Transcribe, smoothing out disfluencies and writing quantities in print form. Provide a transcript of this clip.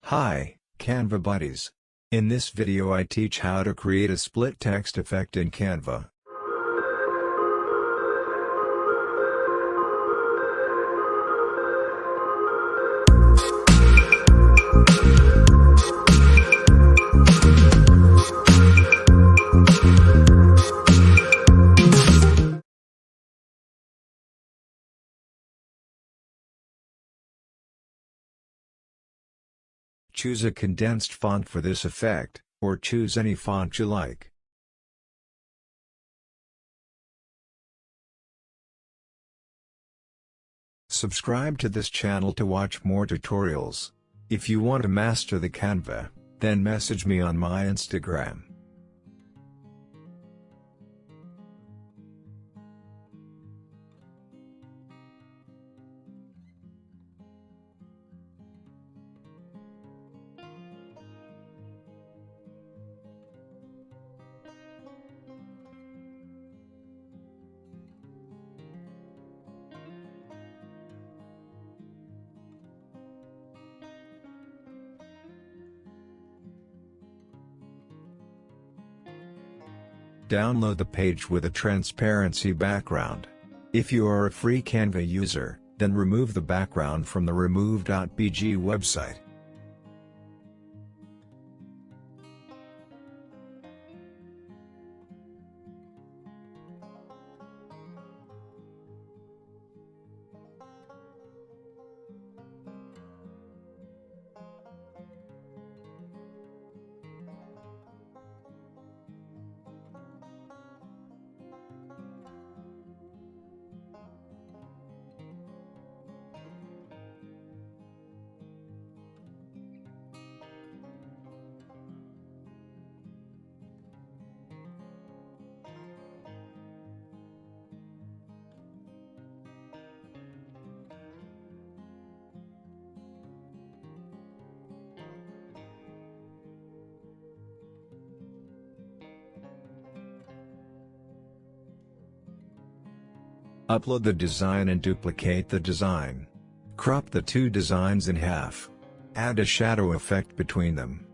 Hi, Canva Buddies. In this video I teach how to create a split text effect in Canva. Choose a condensed font for this effect, or choose any font you like. Subscribe to this channel to watch more tutorials. If you want to master the Canva, then message me on my Instagram. Download the page with a transparency background. If you are a free Canva user, then remove the background from the remove.bg website. Upload the design and duplicate the design. Crop the two designs in half. Add a shadow effect between them.